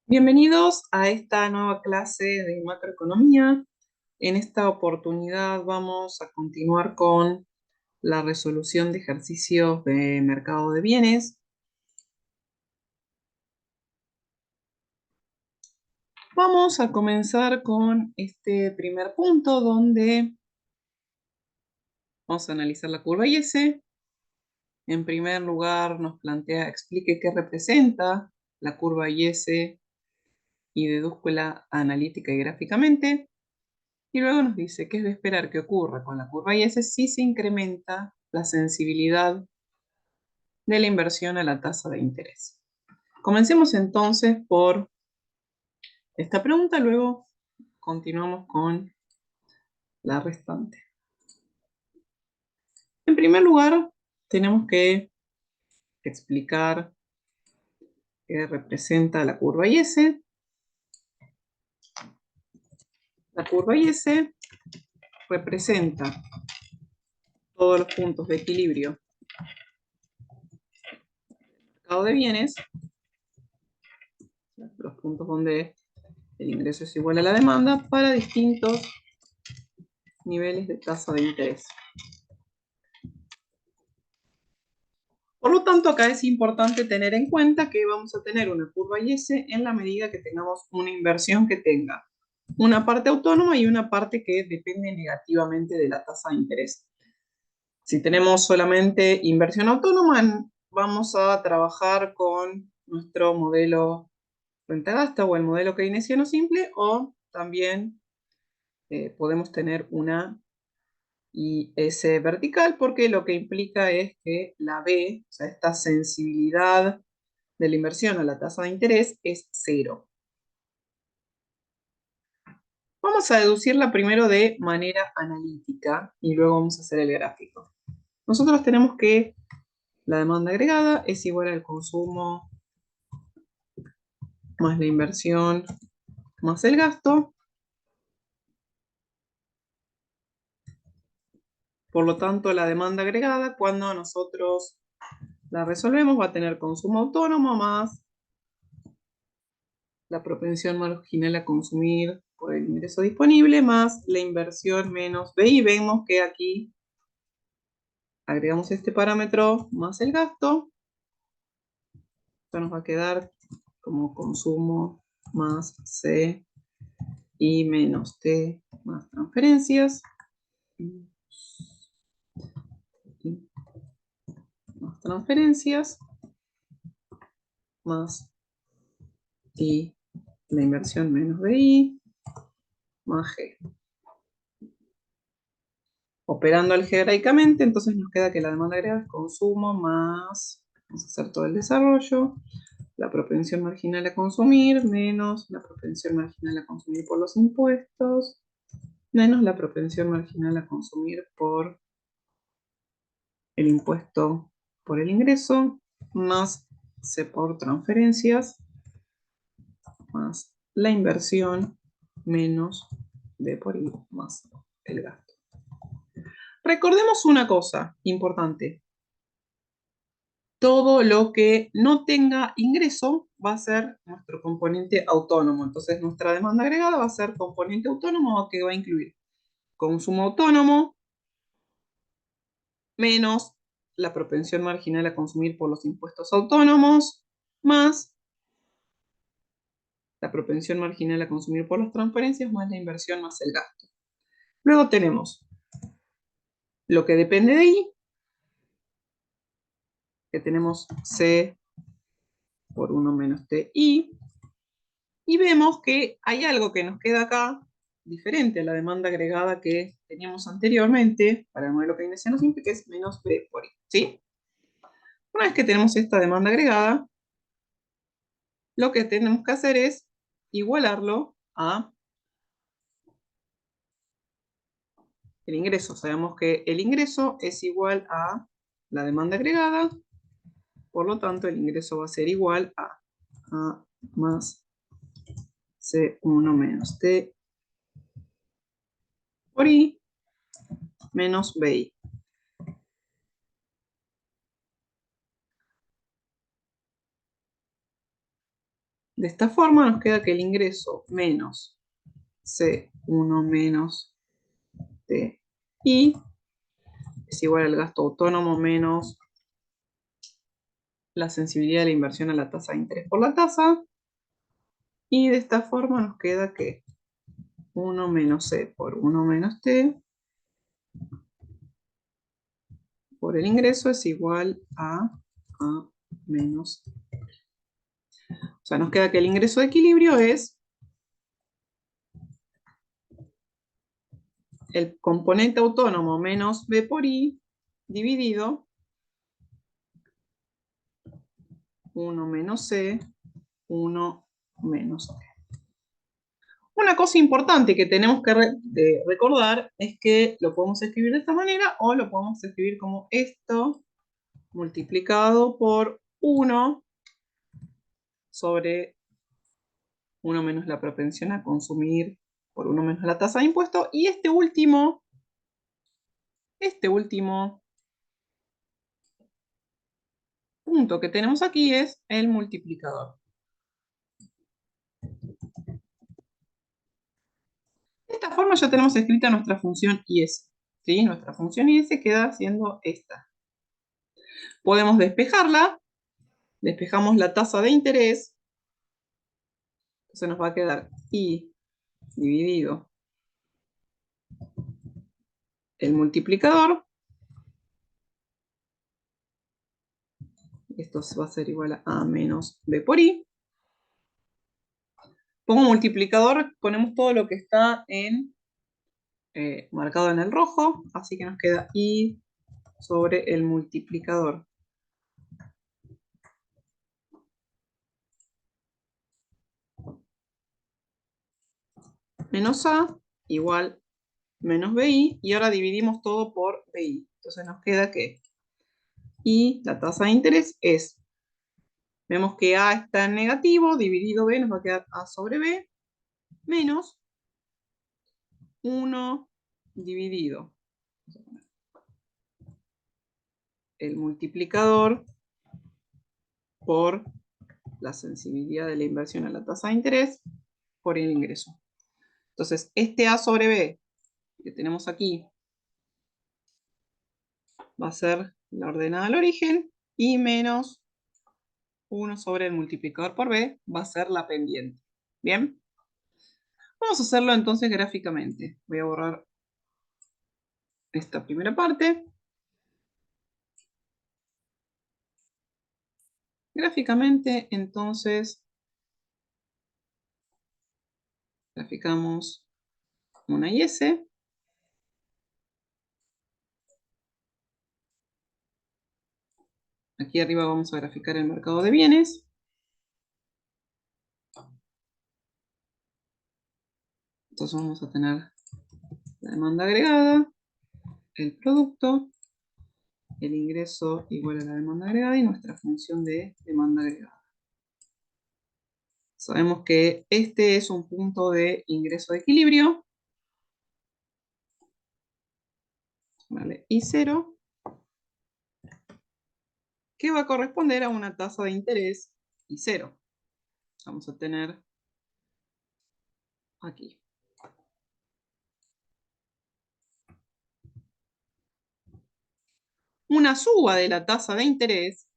Bienvenidos a esta nueva clase de macroeconomía. En esta oportunidad vamos a continuar con la resolución de ejercicios de mercado de bienes. Vamos a comenzar con este primer punto donde vamos a analizar la curva IS. En primer lugar nos plantea, explique qué representa la curva IS y dedúzcala analítica y gráficamente. Y luego nos dice que es de esperar que ocurra con la curva IS si se incrementa la sensibilidad de la inversión a la tasa de interés. Comencemos entonces por esta pregunta, luego continuamos con la restante. En primer lugar, tenemos que explicar qué representa la curva IS. La curva IS representa todos los puntos de equilibrio del mercado de bienes, los puntos donde el ingreso es igual a la demanda para distintos niveles de tasa de interés. Por lo tanto, acá es importante tener en cuenta que vamos a tener una curva IS en la medida que tengamos una inversión que tenga una parte autónoma y una parte que depende negativamente de la tasa de interés. Si tenemos solamente inversión autónoma, vamos a trabajar con nuestro modelo renta-gasta o el modelo keynesiano simple, o también podemos tener una IS vertical, porque lo que implica es que la B, o sea, esta sensibilidad de la inversión a la tasa de interés, es cero. Vamos a deducirla primero de manera analítica y luego vamos a hacer el gráfico. Nosotros tenemos que la demanda agregada es igual al consumo más la inversión más el gasto. Por lo tanto, la demanda agregada, cuando nosotros la resolvemos, va a tener consumo autónomo más la propensión marginal a consumir por el ingreso disponible más la inversión menos BI. Vemos que aquí agregamos este parámetro más el gasto. Esto nos va a quedar como consumo más C y menos T más transferencias. Más transferencias más I, la inversión menos BI más G. Operando algebraicamente, entonces nos queda que la demanda agregada es consumo más, vamos a hacer todo el desarrollo, la propensión marginal a consumir menos la propensión marginal a consumir por los impuestos menos la propensión marginal a consumir por el impuesto por el ingreso más C por transferencias más la inversión menos D por I más el gasto. Recordemos una cosa importante. Todo lo que no tenga ingreso va a ser nuestro componente autónomo. Entonces nuestra demanda agregada va a ser componente autónomo, que va a incluir consumo autónomo menos la propensión marginal a consumir por los impuestos autónomos más la propensión marginal a consumir por las transferencias más la inversión más el gasto. Luego tenemos lo que depende de I, que tenemos C por 1 menos TI, y vemos que hay algo que nos queda acá diferente a la demanda agregada que teníamos anteriormente para el modelo keynesiano simple, que es menos B por I, ¿sí? Una vez que tenemos esta demanda agregada, lo que tenemos que hacer es igualarlo a el ingreso. Sabemos que el ingreso es igual a la demanda agregada, por lo tanto el ingreso va a ser igual a más C1 menos T por I menos BI. De esta forma nos queda que el ingreso menos C1 menos TI es igual al gasto autónomo menos la sensibilidad de la inversión a la tasa de interés por la tasa. Y de esta forma nos queda que 1 menos C por 1 menos T por el ingreso es igual a menos. O sea, nos queda que el ingreso de equilibrio es el componente autónomo menos B por I dividido 1 menos C, 1 menos T. Una cosa importante que tenemos que recordar es que lo podemos escribir de esta manera o lo podemos escribir como esto multiplicado por 1 sobre 1 menos la propensión a consumir por 1 menos la tasa de impuesto. Y este último punto que tenemos aquí es el multiplicador. De esta forma ya tenemos escrita nuestra función IS. ¿Sí? Nuestra función IS queda siendo esta. Podemos despejarla. Despejamos la tasa de interés. Entonces nos va a quedar I dividido el multiplicador. Esto va a ser igual a A menos B por I. Como multiplicador ponemos todo lo que está marcado en el rojo. Así que nos queda I sobre el multiplicador menos A igual menos BI, y ahora dividimos todo por BI. Entonces nos queda que I, la tasa de interés, es, vemos que A está en negativo, dividido B, nos va a quedar A sobre B, menos 1 dividido el multiplicador por la sensibilidad de la inversión a la tasa de interés por el ingreso. Entonces, este A sobre B que tenemos aquí va a ser la ordenada al origen, y menos 1 sobre el multiplicador por B va a ser la pendiente. ¿Bien? Vamos a hacerlo entonces gráficamente. Voy a borrar esta primera parte. Gráficamente, entonces, graficamos una IS. Aquí arriba vamos a graficar el mercado de bienes. Entonces vamos a tener la demanda agregada, el producto, el ingreso igual a la demanda agregada y nuestra función de demanda agregada. Sabemos que este es un punto de ingreso de equilibrio. ¿Vale? Y 0, que va a corresponder a una tasa de interés y 0. Vamos a tener aquí. Una suba de la tasa de interés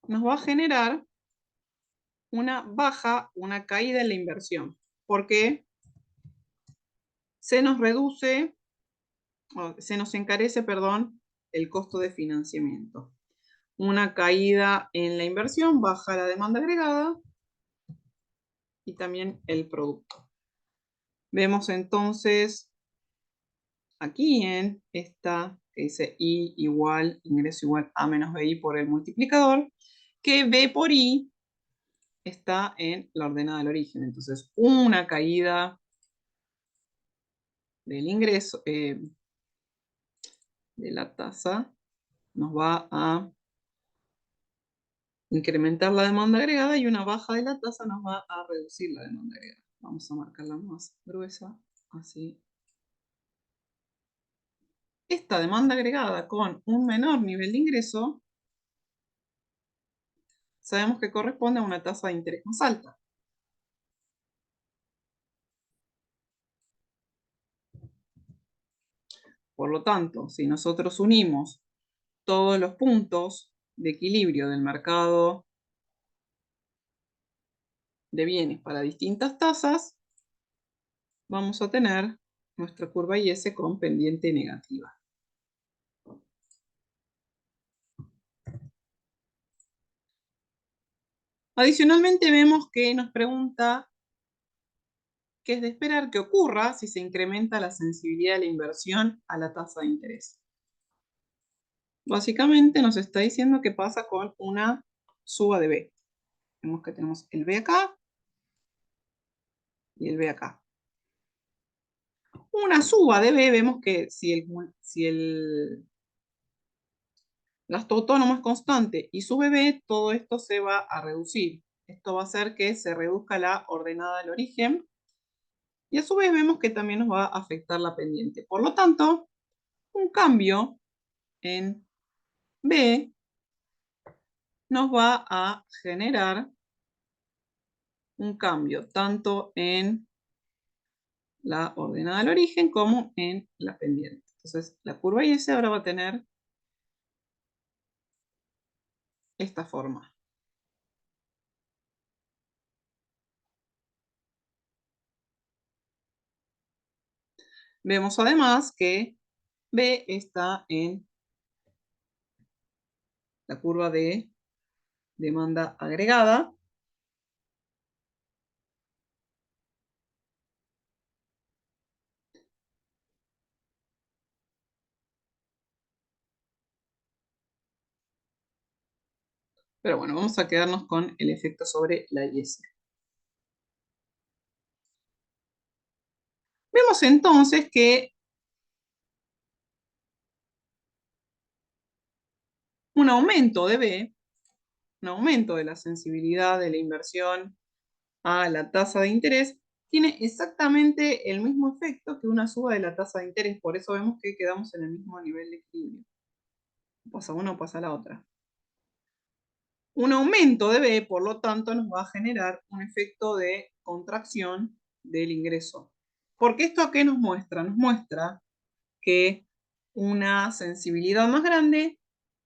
nos va a generar una baja, una caída en la inversión, porque se nos reduce, se nos encarece, perdón, el costo de financiamiento. Una caída en la inversión baja la demanda agregada y también el producto. Vemos entonces aquí en esta que dice I igual, ingreso igual A menos BI por el multiplicador, que B por I está en la ordenada del origen. Entonces, una caída del ingreso de la tasa nos va a incrementar la demanda agregada, y una baja de la tasa nos va a reducir la demanda agregada. Vamos a marcarla más gruesa, así. Esta demanda agregada con un menor nivel de ingreso sabemos que corresponde a una tasa de interés más alta. Por lo tanto, si nosotros unimos todos los puntos de equilibrio del mercado de bienes para distintas tasas, vamos a tener nuestra curva IS con pendiente negativa. Adicionalmente vemos que nos pregunta qué es de esperar que ocurra si se incrementa la sensibilidad de la inversión a la tasa de interés. Básicamente nos está diciendo qué pasa con una suba de B. Vemos que tenemos el B acá y el B acá. Una suba de B, vemos que si el gasto autónomo es constante y sube B, todo esto se va a reducir. Esto va a hacer que se reduzca la ordenada del origen y a su vez vemos que también nos va a afectar la pendiente. Por lo tanto, un cambio en B nos va a generar un cambio tanto en la ordenada del origen como en la pendiente. Entonces, la curva IS ahora va a tener esta forma. Vemos además que B está en la curva de demanda agregada. Pero bueno, vamos a quedarnos con el efecto sobre la IS. Vemos entonces que un aumento de B, un aumento de la sensibilidad de la inversión a la tasa de interés, tiene exactamente el mismo efecto que una suba de la tasa de interés. Por eso vemos que quedamos en el mismo nivel de equilibrio. Pasa una o pasa la otra. Un aumento de B, por lo tanto, nos va a generar un efecto de contracción del ingreso. Porque esto a qué nos muestra? Nos muestra que una sensibilidad más grande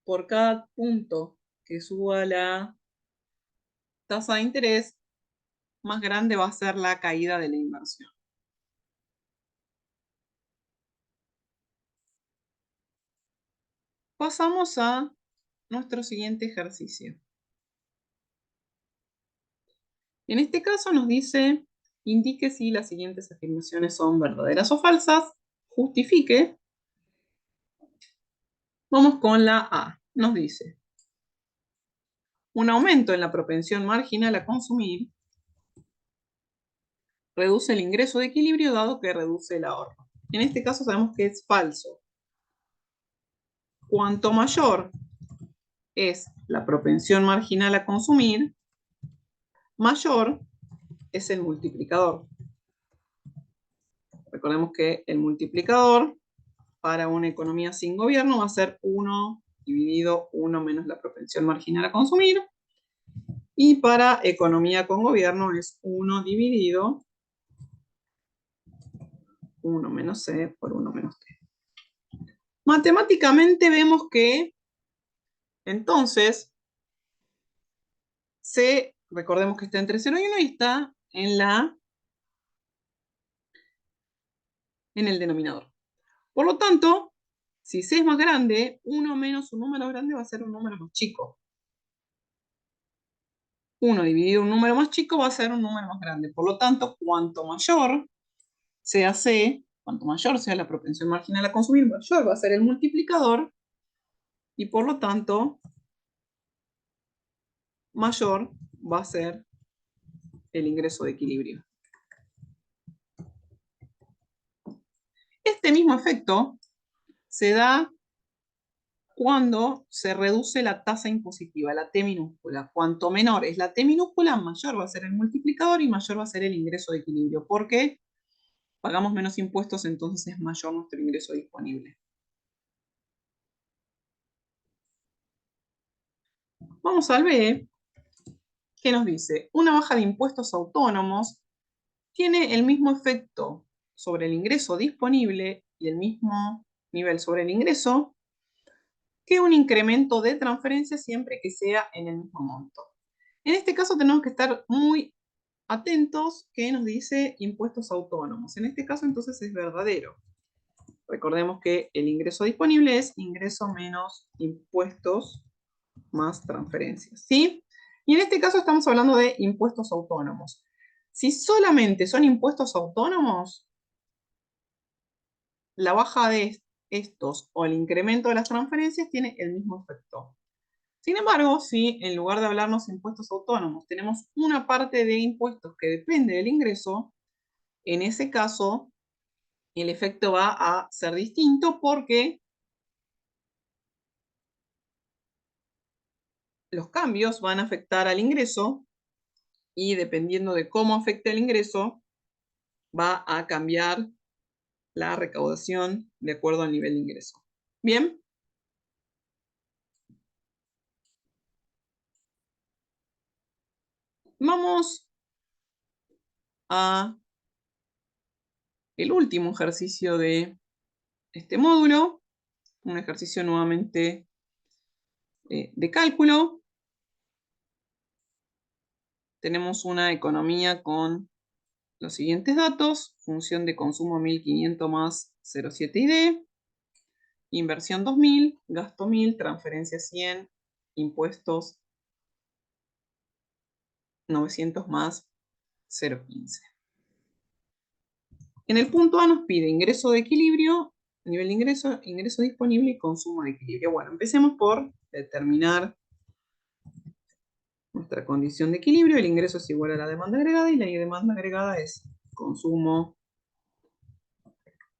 por cada punto que suba la tasa de interés, más grande va a ser la caída de la inversión. Pasamos a nuestro siguiente ejercicio. En este caso nos dice, indique si las siguientes afirmaciones son verdaderas o falsas, justifique. Vamos con la A. Nos dice, un aumento en la propensión marginal a consumir reduce el ingreso de equilibrio dado que reduce el ahorro. En este caso sabemos que es falso. Cuanto mayor es la propensión marginal a consumir, mayor es el multiplicador. Recordemos que el multiplicador para una economía sin gobierno va a ser 1 dividido 1 menos la propensión marginal a consumir. Y para economía con gobierno es 1 dividido 1 menos C por 1 menos T. Matemáticamente vemos que entonces C, recordemos que está entre 0 y 1 y está en el denominador. Por lo tanto, si C es más grande, 1 menos un número grande va a ser un número más chico. 1 dividido un número más chico va a ser un número más grande. Por lo tanto, cuanto mayor sea C, cuanto mayor sea la propensión marginal a consumir, mayor va a ser el multiplicador y por lo tanto, mayor va a ser el ingreso de equilibrio. Este mismo efecto se da cuando se reduce la tasa impositiva, la T minúscula. Cuanto menor es la T minúscula, mayor va a ser el multiplicador y mayor va a ser el ingreso de equilibrio. Porque pagamos menos impuestos, entonces es mayor nuestro ingreso disponible. Vamos al B. ¿qué nos dice? Una baja de impuestos autónomos tiene el mismo efecto sobre el ingreso disponible y el mismo nivel sobre el ingreso que un incremento de transferencia siempre que sea en el mismo monto. En este caso tenemos que estar muy atentos que nos dice impuestos autónomos. En este caso entonces es verdadero. Recordemos que el ingreso disponible es ingreso menos impuestos más transferencias, ¿sí? Y en este caso estamos hablando de impuestos autónomos. Si solamente son impuestos autónomos, la baja de estos o el incremento de las transferencias tiene el mismo efecto. Sin embargo, si en lugar de hablarnos de impuestos autónomos tenemos una parte de impuestos que depende del ingreso, en ese caso el efecto va a ser distinto porque los cambios van a afectar al ingreso y dependiendo de cómo afecte el ingreso, va a cambiar la recaudación de acuerdo al nivel de ingreso. Bien. Vamos a el último ejercicio de este módulo, un ejercicio nuevamente de cálculo. Tenemos una economía con los siguientes datos: función de consumo 1500 más 0,7 ID, inversión 2000, gasto 1000, transferencia 100, impuestos 900 más 0,15. En el punto A nos pide ingreso de equilibrio, nivel de ingreso, ingreso disponible y consumo de equilibrio. Bueno, empecemos por determinar nuestra condición de equilibrio. El ingreso es igual a la demanda agregada y la demanda agregada es consumo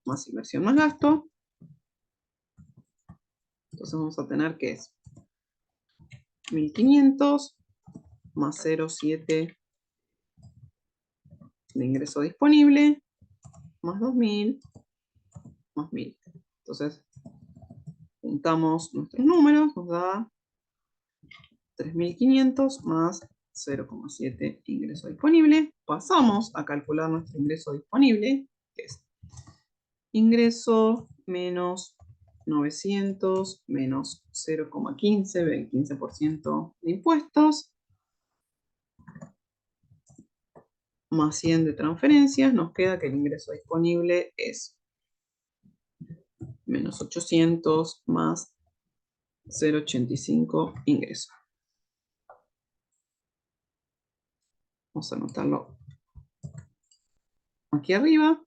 más inversión más gasto. Entonces vamos a tener que es 1500 más 0,7 de ingreso disponible más 2000 más 1000. Entonces juntamos nuestros números, nos da 3500 más 0,7 ingreso disponible. Pasamos a calcular nuestro ingreso disponible, que es ingreso menos 900 menos 0,15, el 15% de impuestos, más 100 de transferencias. Nos queda que el ingreso disponible es menos 800 más 0,85 ingreso. Vamos a anotarlo aquí arriba.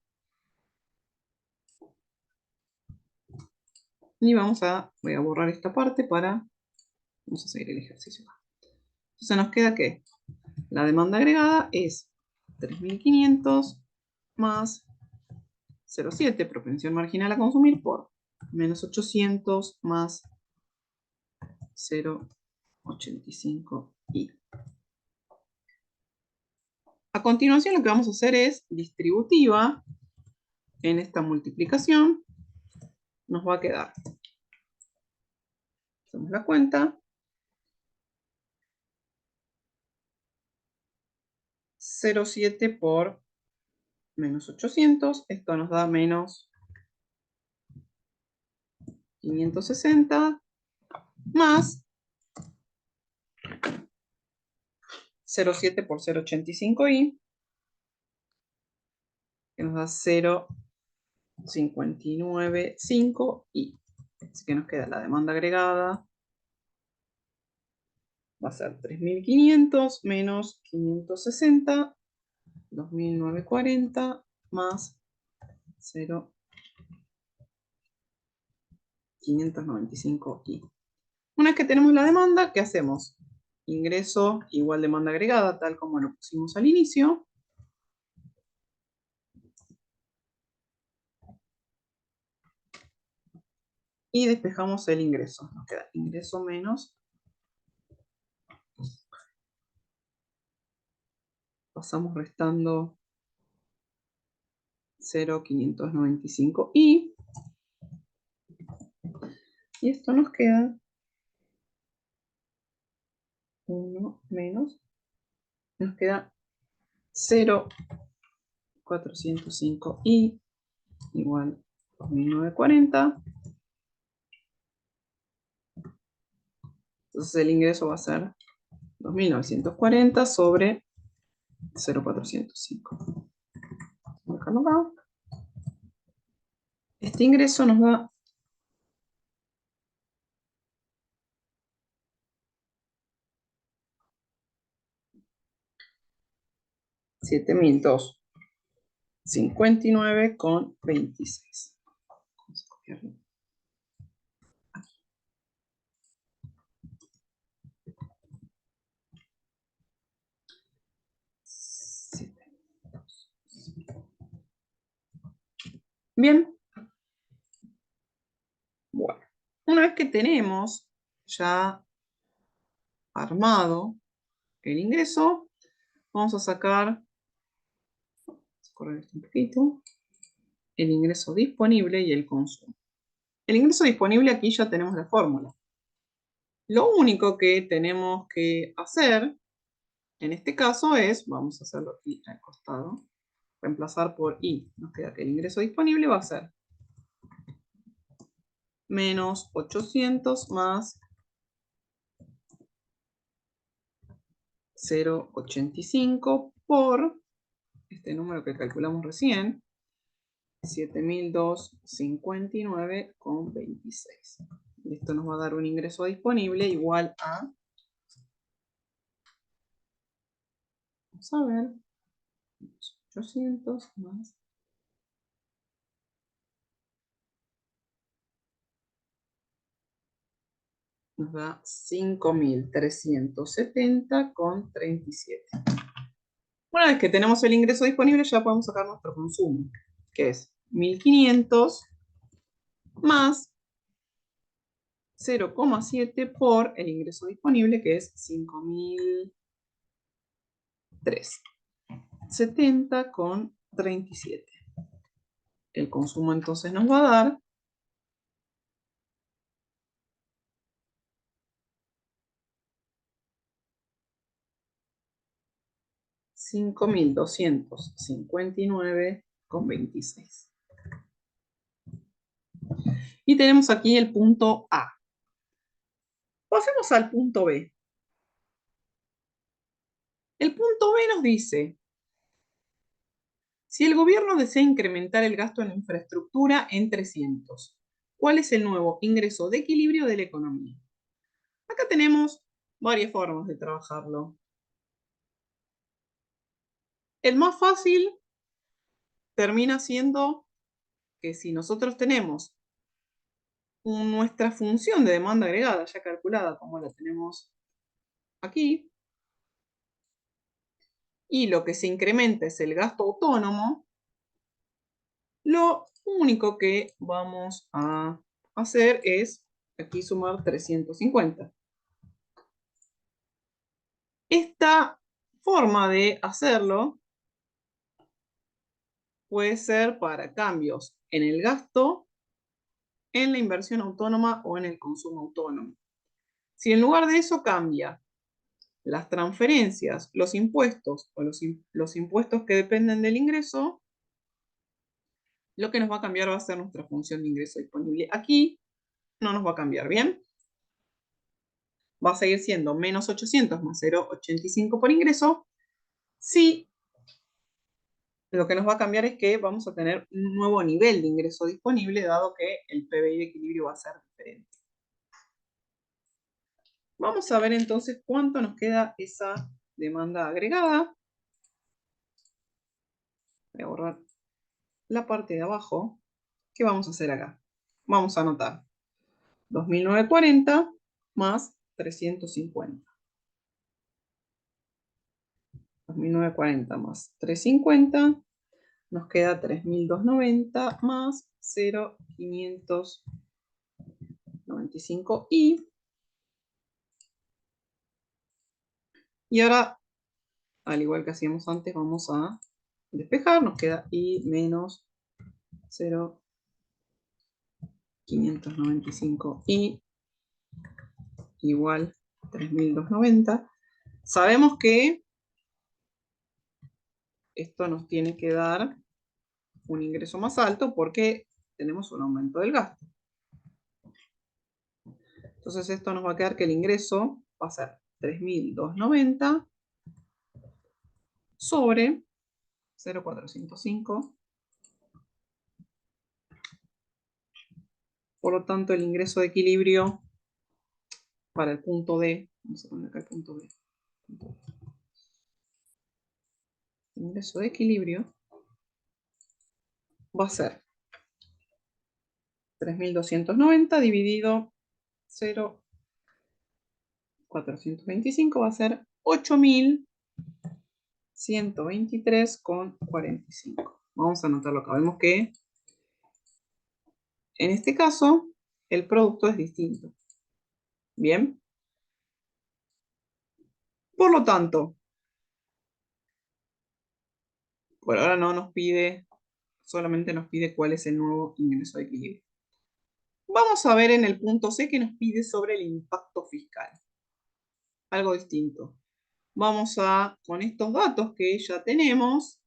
Y voy a borrar esta parte vamos a seguir el ejercicio. Entonces nos queda que la demanda agregada es 3500 más 0,7, propensión marginal a consumir, por menos 800 más 0,85 y. A continuación lo que vamos a hacer es distributiva. En esta multiplicación nos va a quedar, hacemos la cuenta, 0,7 por menos 800, esto nos da menos 560 más 0,7 por 0,85i, que nos da 0,595i. Así que nos queda la demanda agregada, va a ser 3500 menos 560, 2940 más 0,595i. Una vez que tenemos la demanda, ¿qué hacemos? Ingreso igual demanda agregada, tal como lo pusimos al inicio. Y despejamos el ingreso. Nos queda ingreso menos. Pasamos restando 0,595i. Y esto nos queda 1 menos nos queda 0,405i igual 2.940. Entonces el ingreso va a ser 2.940 sobre 0,405. Vamos a dejarlo acá. Este ingreso nos da 7.259,26. Vamos a copiarlo. Bien. Bueno, una vez que tenemos ya armado el ingreso, vamos a sacar, vamos a correr esto un poquito, el ingreso disponible y el consumo. El ingreso disponible, aquí ya tenemos la fórmula. Lo único que tenemos que hacer en este caso es, vamos a hacerlo aquí al costado, reemplazar por I. Nos queda que el ingreso disponible va a ser menos 800 más 0,85 por este número que calculamos recién, 7.259,26. Esto nos va a dar un ingreso disponible igual a, vamos a ver, 800 más nos da 5.370,37. Una vez que tenemos el ingreso disponible, ya podemos sacar nuestro consumo, que es 1.500 más 0,7 por el ingreso disponible, que es 5.370,37. El consumo entonces nos va a dar 5.259,26. Y tenemos aquí el punto A. Pasemos al punto B. El punto B nos dice, si el gobierno desea incrementar el gasto en infraestructura en 300, ¿cuál es el nuevo ingreso de equilibrio de la economía? Acá tenemos varias formas de trabajarlo. El más fácil termina siendo que si nosotros tenemos nuestra función de demanda agregada ya calculada como la tenemos aquí, y lo que se incrementa es el gasto autónomo, lo único que vamos a hacer es aquí sumar 350. Esta forma de hacerlo puede ser para cambios en el gasto, en la inversión autónoma o en el consumo autónomo. Si en lugar de eso cambia las transferencias, los impuestos o los impuestos que dependen del ingreso, lo que nos va a cambiar va a ser nuestra función de ingreso disponible. Aquí no nos va a cambiar, ¿bien? Va a seguir siendo menos 800 más 0,85 por ingreso. Sí, lo que nos va a cambiar es que vamos a tener un nuevo nivel de ingreso disponible, dado que el PBI de equilibrio va a ser diferente. Vamos a ver entonces cuánto nos queda esa demanda agregada. Voy a borrar la parte de abajo. ¿Qué vamos a hacer acá? Vamos a anotar 2.940 más 350. 2.940 más 350 nos queda 3.290 más 0,595i. Y ahora, al igual que hacíamos antes, vamos a despejar. Nos queda i menos 0,595i igual 3.290. Sabemos que esto nos tiene que dar un ingreso más alto porque tenemos un aumento del gasto. Entonces esto nos va a quedar que el ingreso va a ser 3.290 sobre 0.405. Por lo tanto, el ingreso de equilibrio para el punto D, vamos a poner acá el punto D. El ingreso de equilibrio va a ser 3.290 dividido 0.425 va a ser 8.123,45. Vamos a anotarlo acá. Vemos que en este caso el producto es distinto. Bien. Por lo tanto, por ahora no nos pide, solamente nos pide cuál es el nuevo ingreso de equilibrio. Vamos a ver en el punto C que nos pide sobre el impacto fiscal. Algo distinto. Vamos a, con estos datos que ya tenemos,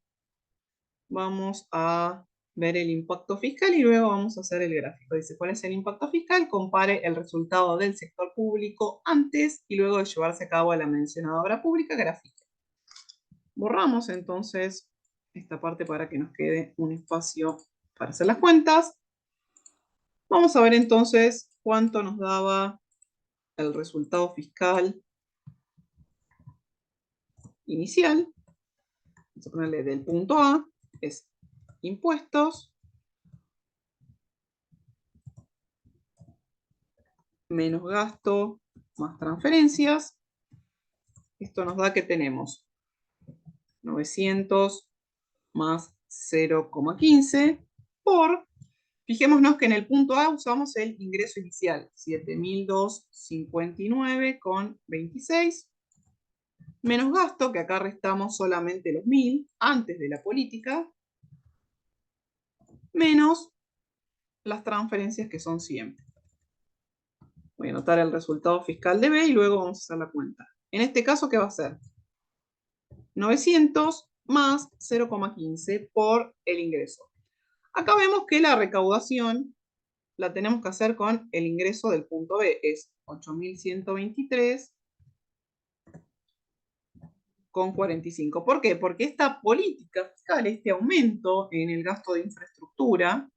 vamos a ver el impacto fiscal y luego vamos a hacer el gráfico. Dice, ¿cuál es el impacto fiscal? Compare el resultado del sector público antes y luego de llevarse a cabo la mencionada obra pública, gráfica. Borramos entonces esta parte para que nos quede un espacio para hacer las cuentas. Vamos a ver entonces cuánto nos daba el resultado fiscal inicial. Vamos a ponerle del punto A, es impuestos menos gasto más transferencias. Esto nos da que tenemos 900 más 0,15 por, fijémonos que en el punto A usamos el ingreso inicial, 7.259,26, menos gasto, que acá restamos solamente los 1.000 antes de la política, menos las transferencias que son 100. Voy a anotar el resultado fiscal de B y luego vamos a hacer la cuenta. En este caso, ¿qué va a ser? 900 más 0,15 por el ingreso. Acá vemos que la recaudación la tenemos que hacer con el ingreso del punto B. Es 8.123,45. ¿Por qué? Porque esta política fiscal, este aumento en el gasto de infraestructura,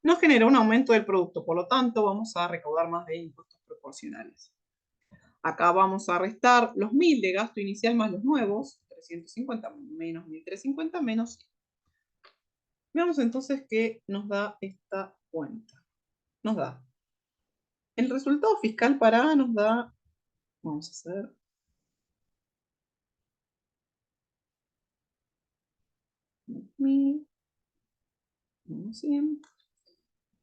nos genera un aumento del producto. Por lo tanto, vamos a recaudar más de impuestos proporcionales. Acá vamos a restar los 1.000 de gasto inicial más los nuevos, 350 menos 1.350 menos 100. Veamos entonces qué nos da esta cuenta. Nos da el resultado fiscal para A, nos da, vamos a hacer, menos 100,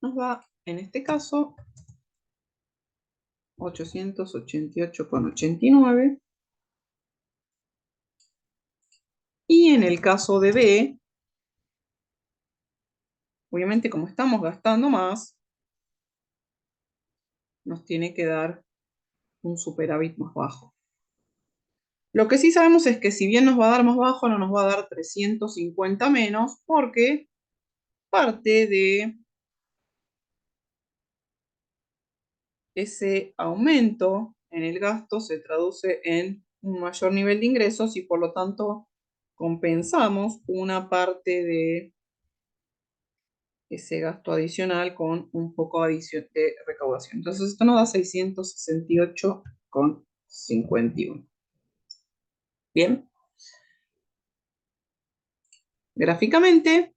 nos da en este caso 888,89. Y en el caso de B, obviamente como estamos gastando más, nos tiene que dar un superávit más bajo. Lo que sí sabemos es que si bien nos va a dar más bajo, no nos va a dar 350 menos, porque parte de ese aumento en el gasto se traduce en un mayor nivel de ingresos y por lo tanto compensamos una parte de ese gasto adicional con un poco de recaudación. Entonces esto nos da 668,51. Bien. Gráficamente,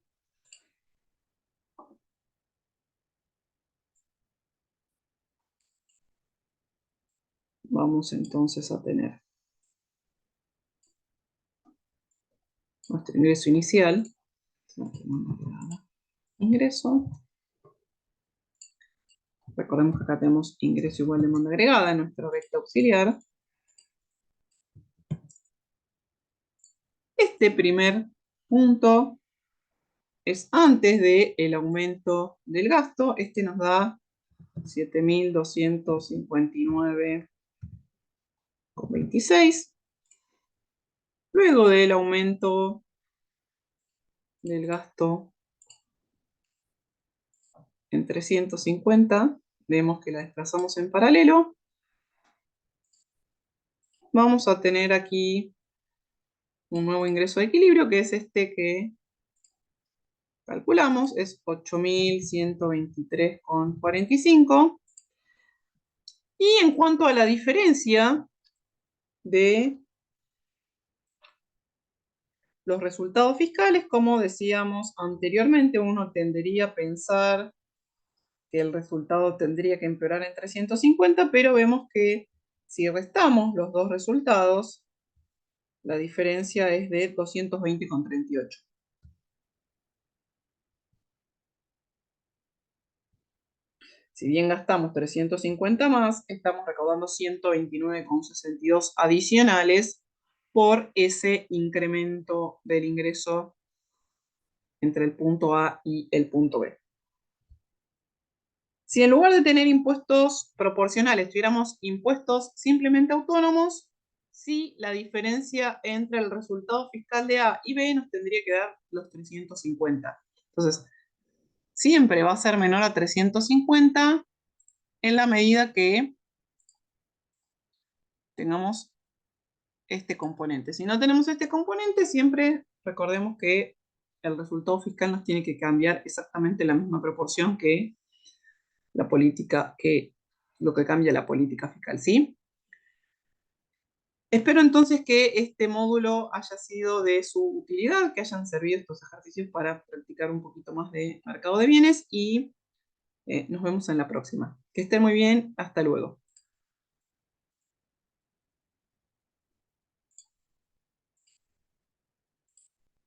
vamos entonces a tener nuestro ingreso inicial. Ingreso. Recordemos que acá tenemos ingreso igual demanda agregada en nuestro recta auxiliar. Este primer punto es antes del aumento del gasto. Este nos da 7.259,26. Luego del aumento del gasto en 350, vemos que la desplazamos en paralelo, vamos a tener aquí un nuevo ingreso de equilibrio, que es este que calculamos, es 8.123,45. Y en cuanto a la diferencia de los resultados fiscales, como decíamos anteriormente, uno tendería a pensar que el resultado tendría que empeorar en 350, pero vemos que si restamos los dos resultados, la diferencia es de 220,38. Si bien gastamos 350 más, estamos recaudando 129,62 adicionales por ese incremento del ingreso entre el punto A y el punto B. Si en lugar de tener impuestos proporcionales tuviéramos impuestos simplemente autónomos, sí, la diferencia entre el resultado fiscal de A y B nos tendría que dar los 350. Entonces, siempre va a ser menor a 350 en la medida que tengamos este componente. Si no tenemos este componente, siempre recordemos que el resultado fiscal nos tiene que cambiar exactamente la misma proporción que la política, que lo que cambia la política fiscal, ¿sí? Espero entonces que este módulo haya sido de su utilidad, que hayan servido estos ejercicios para practicar un poquito más de mercado de bienes y nos vemos en la próxima. Que estén muy bien, hasta luego.